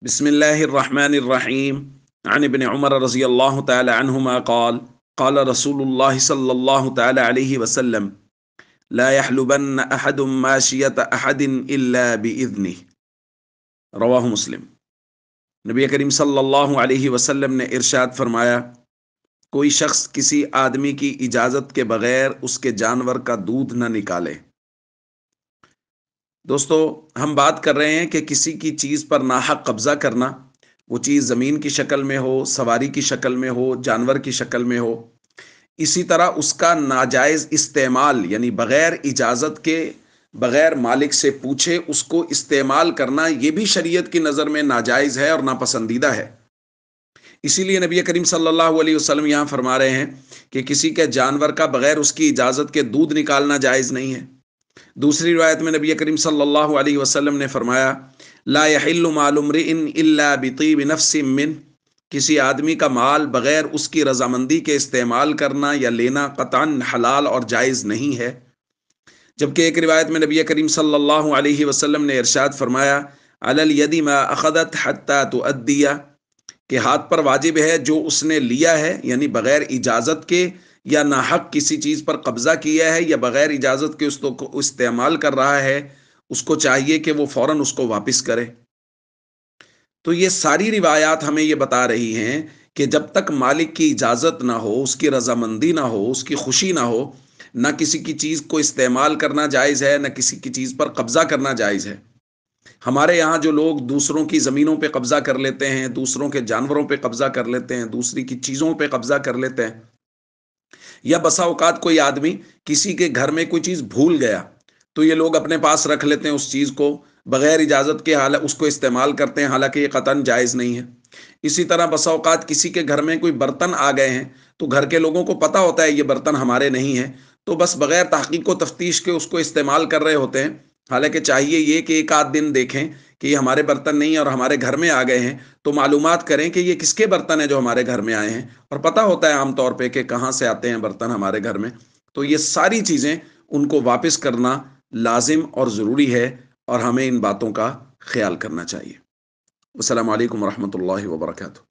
बिस्मिल्लाहिर्रहमानिर्रहीम अन इब्न उमर रज़ियल्लाहु तआला अन्हुमा क़ाल क़ाल रसूलुल्लाह सल्लल्लाहु तआला अलैहि वसल्लम ला यहलुबन्न अहदुम माशियत अहदिन इल्ला बिइज़्निह। रवाहु मुस्लिम। नबी करीम सल्लल्लाहु अलैहि वसल्लम ने इरशाद फरमाया, कोई शख्स किसी आदमी की इजाज़त के बगैर उसके जानवर का दूध न निकाले। दोस्तों, हम बात कर रहे हैं कि किसी की चीज़ पर नाहक कब्ज़ा करना, वो चीज़ ज़मीन की शक्ल में हो, सवारी की शक्ल में हो, जानवर की शक्ल में हो। इसी तरह उसका नाजायज़ इस्तेमाल यानी बग़ैर इजाज़त के, बग़ैर मालिक से पूछे उसको इस्तेमाल करना, ये भी शरीयत की नज़र में नाजायज़ है और नापसंदीदा है। इसीलिए नबी करीम सल्लल्लाहु अलैहि वसल्लम यहाँ फरमा रहे हैं कि किसी के जानवर का बग़ैर उसकी इजाज़त के दूध निकालना जायज़ नहीं है। दूसरी रिवायत में नबी करीम सल्लल्लाहु अलैहि वसल्लम ने फरमाया, ला यहिल्लु मालु इम्रिइन इल्ला बितीब नफ्सिम मिन, किसी आदमी का माल बगैर उसकी रजामंदी के इस्तेमाल करना या लेना कतन हलाल और जायज़ नहीं है। जबकि एक रिवायत में नबी करीम सल्लल्लाहु अलैहि वसल्लम ने इरशाद फरमाया, अलल यदी मा अखदत हत्ता तुअद्दिया, कि हाथ पर वाजिब है जो उसने लिया है, यानी बगैर इजाज़त के या नाहक किसी चीज़ पर कब्ज़ा किया है या बगैर इजाज़त के उसको इस्तेमाल कर रहा है, उसको चाहिए कि वो फ़ौरन उसको वापस करे। तो ये सारी रिवायात हमें ये बता रही हैं कि जब तक मालिक की इजाज़त ना हो, उसकी रज़ामंदी ना हो, उसकी खुशी ना हो, ना किसी की चीज़ को इस्तेमाल करना जायज़ है, ना किसी की चीज़ पर कब्ज़ा करना जायज़ है। हमारे यहाँ जो लोग दूसरों की ज़मीनों पे कब्ज़ा कर लेते हैं, दूसरों के जानवरों पे कब्ज़ा कर लेते हैं, दूसरी की चीज़ों पे कब्ज़ा कर लेते हैं, या बसा औकात कोई आदमी किसी के घर में कोई चीज़ भूल गया, तो ये लोग अपने पास रख लेते हैं उस चीज़ को, बगैर इजाज़त के हाल उसको इस्तेमाल करते हैं, हालांकि ये कतन जायज़ नहीं है। इसी तरह बसा औकात किसी के घर में कोई बर्तन आ गए हैं, तो घर के लोगों को पता होता है ये बर्तन हमारे नहीं हैं, तो बस बगैर तहकीक व तफ्तीश के उसको इस्तेमाल कर रहे होते हैं। हालांकि चाहिए ये कि एक आध दिन देखें कि ये हमारे बर्तन नहीं है और हमारे घर में आ गए हैं, तो मालूमात करें कि ये किसके बर्तन हैं जो हमारे घर में आए हैं, और पता होता है आम तौर पे कि कहाँ से आते हैं बर्तन हमारे घर में। तो ये सारी चीज़ें उनको वापस करना लाजिम और ज़रूरी है, और हमें इन बातों का ख्याल करना चाहिए। अस्सलामु अलैकुम वरहमतुल्लाहि वबरकातुहू।